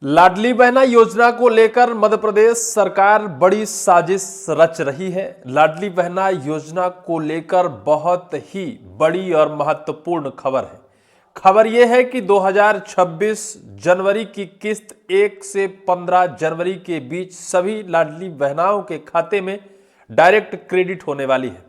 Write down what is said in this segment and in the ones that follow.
लाडली बहना योजना को लेकर मध्य प्रदेश सरकार बड़ी साजिश रच रही है। लाडली बहना योजना को लेकर बहुत ही बड़ी और महत्वपूर्ण खबर है। खबर यह है कि 2026 जनवरी की किस्त 1 से 15 जनवरी के बीच सभी लाडली बहनाओं के खाते में डायरेक्ट क्रेडिट होने वाली है।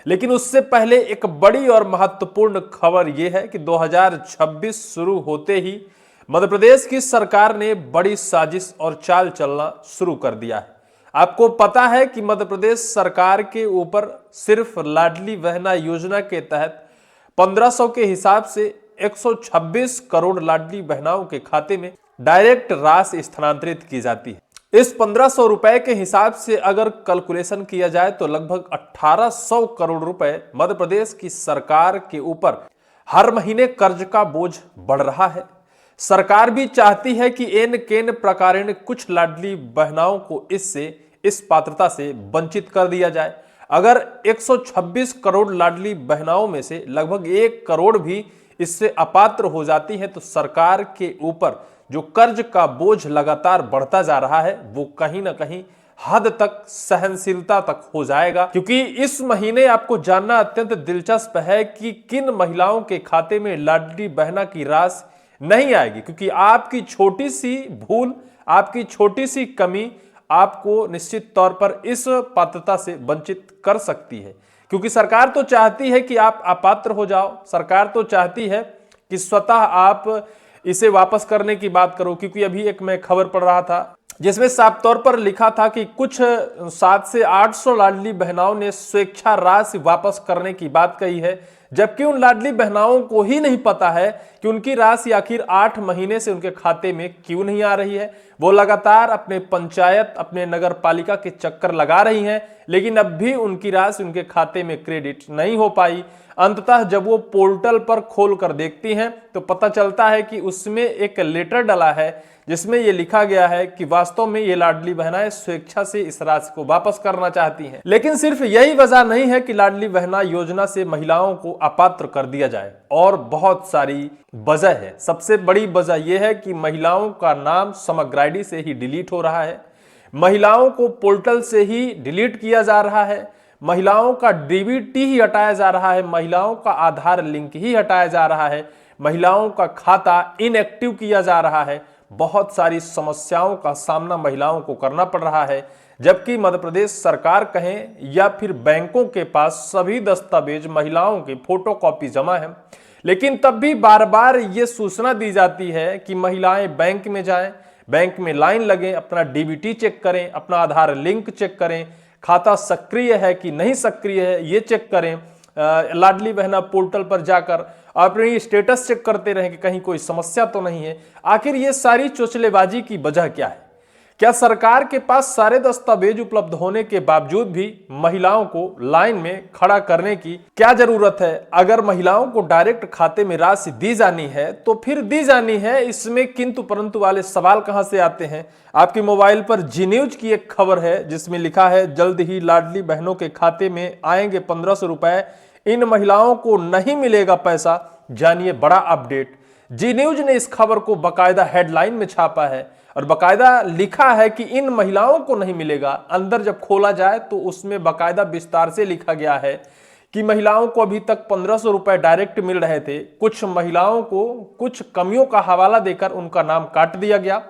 लेकिन उससे पहले एक बड़ी और महत्वपूर्ण खबर यह है कि 2026 शुरू होते ही मध्य प्रदेश की सरकार ने बड़ी साजिश और चाल चलना शुरू कर दिया है। आपको पता है कि मध्य प्रदेश सरकार के ऊपर सिर्फ लाडली बहना योजना के तहत 1500 के हिसाब से 126 करोड़ लाडली बहनाओं के खाते में डायरेक्ट राशि स्थानांतरित की जाती है। इस 1500 रुपए के हिसाब से अगर कैलकुलेशन किया जाए तो लगभग 1800 करोड़ रुपए मध्य प्रदेश की सरकार के ऊपर हर महीने कर्ज का बोझ बढ़ रहा है। सरकार भी चाहती है कि एन केन प्रकारेण कुछ लाडली बहनाओं को इस पात्रता से वंचित कर दिया जाए। अगर 126 करोड़ लाडली बहनाओं में से लगभग 1 करोड़ भी इससे अपात्र हो जाती हैं तो सरकार के ऊपर जो कर्ज का बोझ लगातार बढ़ता जा रहा है वो कहीं ना कहीं हद तक सहनशीलता तक हो जाएगा। क्योंकि इस महीने आपको जानना अत्यंत दिलचस्प है कि किन महिलाओं के खाते में लाडली बहना की राशि नहीं आएगी, क्योंकि आपकी छोटी सी भूल, आपकी छोटी सी कमी आपको निश्चित तौर पर इस पात्रता से वंचित कर सकती है। क्योंकि सरकार तो चाहती है कि आप अपात्र हो जाओ, सरकार तो चाहती है कि स्वतः आप इसे वापस करने की बात करो। क्योंकि अभी एक मैं खबर पढ़ रहा था जिसमें साफ तौर पर लिखा था कि कुछ 700 से 800 लाडली बहनाओं ने स्वेच्छा राशि वापस करने की बात कही है, जबकि उन लाडली बहनाओं को ही नहीं पता है कि उनकी राशि आखिर 8 महीने से उनके खाते में क्यों नहीं आ रही है। वो लगातार अपने पंचायत, अपने नगर पालिका के चक्कर लगा रही हैं, लेकिन अब भी उनकी राशि उनके खाते में क्रेडिट नहीं हो पाई। अंततः जब वो पोर्टल पर खोल कर देखती हैं तो पता चलता है कि उसमें एक लेटर डला है जिसमें ये लिखा गया है कि वास्तव में ये लाडली बहनाएं स्वेच्छा से इस राशि को वापस करना चाहती हैं। लेकिन सिर्फ यही वजह नहीं है कि लाडली बहना योजना से महिलाओं को अपात्र कर दिया जाए, और बहुत सारी वजह है। सबसे बड़ी वजह यह है कि महिलाओं का नाम समग्र आईडी से ही डिलीट हो रहा है, महिलाओं को पोर्टल से ही डिलीट किया जा रहा है, महिलाओं का डीबीटी ही हटाया जा रहा है, महिलाओं का आधार लिंक ही हटाया जा रहा है, महिलाओं का खाता इनएक्टिव किया जा रहा है। बहुत सारी समस्याओं का सामना महिलाओं को करना पड़ रहा है, जबकि मध्य प्रदेश सरकार कहें या फिर बैंकों के पास सभी दस्तावेज महिलाओं की फोटोकॉपी जमा है, लेकिन तब भी बार बार ये सूचना दी जाती है कि महिलाएं बैंक में जाएं, बैंक में लाइन लगें, अपना डीबीटी चेक करें, अपना आधार लिंक चेक करें, खाता सक्रिय है कि नहीं सक्रिय है ये चेक करें, लाडली बहना पोर्टल पर जाकर अपनी स्टेटस चेक करते रहें कि कहीं कोई समस्या तो नहीं है। आखिर ये सारी चोचलेबाजी की वजह क्या है? क्या सरकार के पास सारे दस्तावेज उपलब्ध होने के बावजूद भी महिलाओं को लाइन में खड़ा करने की क्या जरूरत है? अगर महिलाओं को डायरेक्ट खाते में राशि दी जानी है तो फिर दी जानी है, इसमें किंतु परंतु वाले सवाल कहां से आते हैं? आपके मोबाइल पर जी न्यूज की एक खबर है जिसमें लिखा है जल्द ही लाडली बहनों के खाते में आएंगे 1500 रुपए, इन महिलाओं को नहीं मिलेगा पैसा, जानिए बड़ा अपडेट। जी न्यूज ने इस खबर को बाकायदा हेडलाइन में छापा है और बाकायदा लिखा है कि इन महिलाओं को नहीं मिलेगा। अंदर जब खोला जाए तो उसमें बाकायदा विस्तार से लिखा गया है कि महिलाओं को अभी तक 1500 रुपए डायरेक्ट मिल रहे थे, कुछ महिलाओं को कुछ कमियों का हवाला देकर उनका नाम काट दिया गया।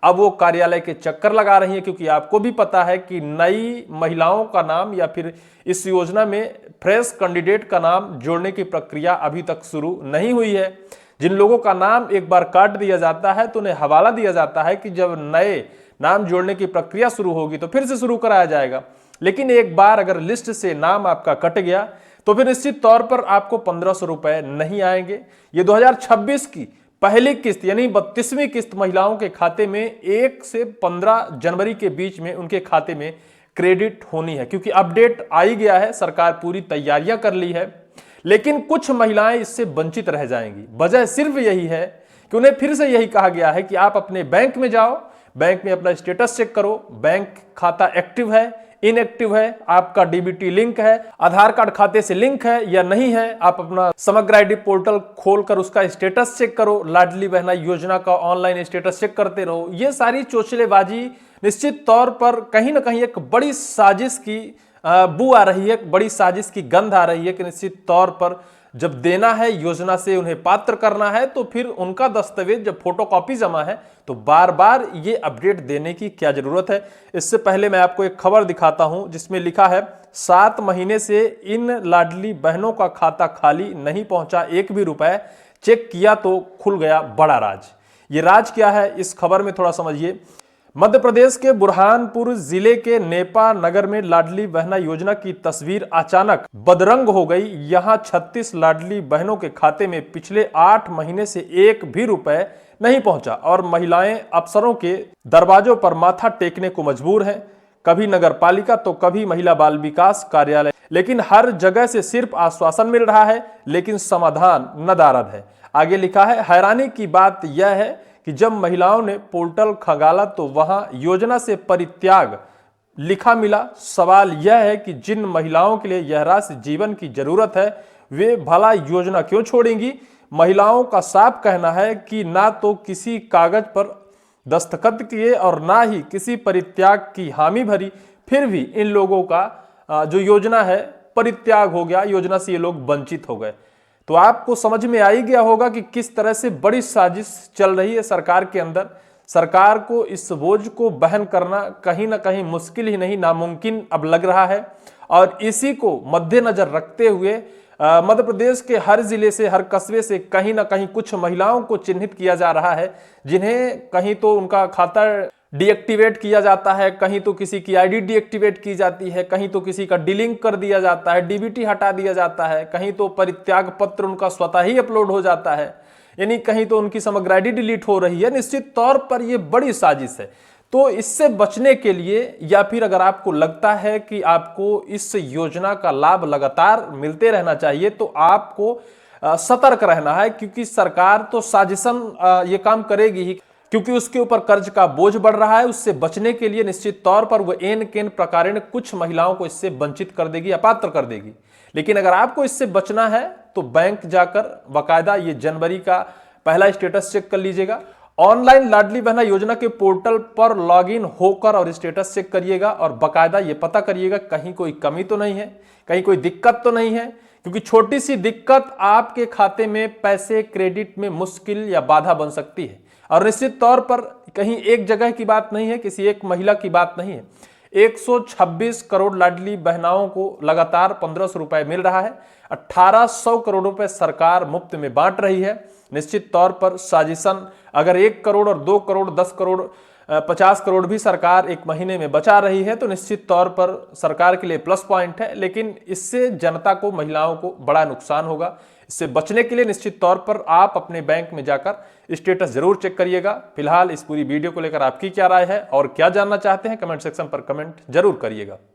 अब वो कार्यालय के चक्कर लगा रही है, क्योंकि आपको भी पता है कि नई महिलाओं का नाम या फिर इस योजना में फ्रेश कैंडिडेट का नाम जोड़ने की प्रक्रिया अभी तक शुरू नहीं हुई है। जिन लोगों का नाम एक बार काट दिया जाता है तो उन्हें हवाला दिया जाता है कि जब नए नाम जोड़ने की प्रक्रिया शुरू होगी तो फिर से शुरू कराया जाएगा। लेकिन एक बार अगर लिस्ट से नाम आपका कट गया तो फिर निश्चित तौर पर आपको 1500 रुपए नहीं आएंगे। ये 2026 की पहली किस्त यानी 32वीं किस्त महिलाओं के खाते में 1 से 15 जनवरी के बीच में उनके खाते में क्रेडिट होनी है, क्योंकि अपडेट आ ही गया है, सरकार पूरी तैयारियां कर ली है। लेकिन कुछ महिलाएं इससे वंचित रह जाएंगी। वजह सिर्फ यही है कि उन्हें फिर से यही कहा गया है कि आप अपने बैंक में जाओ, बैंक में अपना स्टेटस चेक करो, बैंक खाता एक्टिव है, इनएक्टिव है, आपका डीबीटी लिंक है, आधार कार्ड खाते से लिंक है या नहीं है, आप अपना समग्र आईडी पोर्टल खोलकर उसका स्टेटस चेक करो, लाडली बहना योजना का ऑनलाइन स्टेटस चेक करते रहो। ये सारी चोचलेबाजी निश्चित तौर पर कहीं ना कहीं एक बड़ी साजिश की बू आ रही है, बड़ी साजिश की गंध आ रही है कि निश्चित तौर पर जब देना है, योजना से उन्हें पात्र करना है, तो फिर उनका दस्तावेज जब फोटोकॉपी जमा है तो बार बार ये अपडेट देने की क्या जरूरत है। इससे पहले मैं आपको एक खबर दिखाता हूं जिसमें लिखा है 7 महीने से इन लाडली बहनों का खाता खाली नहीं पहुंचा, एक भी रुपए, चेक किया तो खुल गया बड़ा राज। ये राज क्या है, इस खबर में थोड़ा समझिए। मध्य प्रदेश के बुरहानपुर जिले के नेपा नगर में लाडली बहना योजना की तस्वीर अचानक बदरंग हो गई। यहां 36 लाडली बहनों के खाते में पिछले 8 महीने से एक भी रुपए नहीं पहुंचा और महिलाएं अफसरों के दरवाजों पर माथा टेकने को मजबूर हैं, कभी नगर पालिका तो कभी महिला बाल विकास कार्यालय, लेकिन हर जगह से सिर्फ आश्वासन मिल रहा है लेकिन समाधान नदारद है। आगे लिखा है, हैरानी की बात यह है कि जब महिलाओं ने पोर्टल खंगाला तो वहां योजना से परित्याग लिखा मिला। सवाल यह है कि जिन महिलाओं के लिए यह राशि जीवन की जरूरत है वे भला योजना क्यों छोड़ेंगी। महिलाओं का साफ कहना है कि ना तो किसी कागज पर दस्तखत किए और ना ही किसी परित्याग की हामी भरी, फिर भी इन लोगों का जो योजना है परित्याग हो गया, योजना से ये लोग वंचित हो गए। तो आपको समझ में आ ही गया होगा कि किस तरह से बड़ी साजिश चल रही है सरकार के अंदर। सरकार को इस बोझ को वहन करना कहीं ना कहीं मुश्किल ही नहीं नामुमकिन अब लग रहा है और इसी को मद्देनजर रखते हुए मध्य प्रदेश के हर जिले से, हर कस्बे से कहीं ना कहीं कुछ महिलाओं को चिन्हित किया जा रहा है जिन्हें कहीं तो उनका खाता डीएक्टिवेट किया जाता है, कहीं तो किसी की आईडी डीएक्टिवेट की जाती है, कहीं तो किसी का डिलिंक कर दिया जाता है, डीबीटी हटा दिया जाता है, कहीं तो परित्याग पत्र उनका स्वतः ही अपलोड हो जाता है, यानी कहीं तो उनकी समग्र आईडी डिलीट हो रही है। निश्चित तौर पर यह बड़ी साजिश है। तो इससे बचने के लिए या फिर अगर आपको लगता है कि आपको इस योजना का लाभ लगातार मिलते रहना चाहिए तो आपको सतर्क रहना है, क्योंकि सरकार तो साजिशन ये काम करेगी ही, क्योंकि उसके ऊपर कर्ज का बोझ बढ़ रहा है। उससे बचने के लिए निश्चित तौर पर वह एन केन प्रकारेण कुछ महिलाओं को इससे वंचित कर देगी, अपात्र कर देगी। लेकिन अगर आपको इससे बचना है तो बैंक जाकर बाकायदा ये जनवरी का पहला स्टेटस चेक कर लीजिएगा। ऑनलाइन लाडली बहना योजना के पोर्टल पर लॉगिन होकर और स्टेटस चेक करिएगा और बाकायदा ये पता करिएगा कहीं कोई कमी तो नहीं है, कहीं कोई दिक्कत तो नहीं है, क्योंकि छोटी सी दिक्कत आपके खाते में पैसे क्रेडिट में मुश्किल या बाधा बन सकती है। और निश्चित तौर पर कहीं एक जगह की बात नहीं है, किसी एक महिला की बात नहीं है। 126 करोड़ लाडली बहनाओं को लगातार 1500 रुपए मिल रहा है, 1800 करोड़ रुपए सरकार मुफ्त में बांट रही है। निश्चित तौर पर साजिशन अगर 1 करोड़ और 2 करोड़ 10 करोड़ 50 करोड़ भी सरकार एक महीने में बचा रही है तो निश्चित तौर पर सरकार के लिए प्लस पॉइंट है, लेकिन इससे जनता को, महिलाओं को बड़ा नुकसान होगा। इससे बचने के लिए निश्चित तौर पर आप अपने बैंक में जाकर स्टेटस जरूर चेक करिएगा। फिलहाल इस पूरी वीडियो को लेकर आपकी क्या राय है और क्या जानना चाहते हैं, कमेंट सेक्शन पर कमेंट जरूर करिएगा।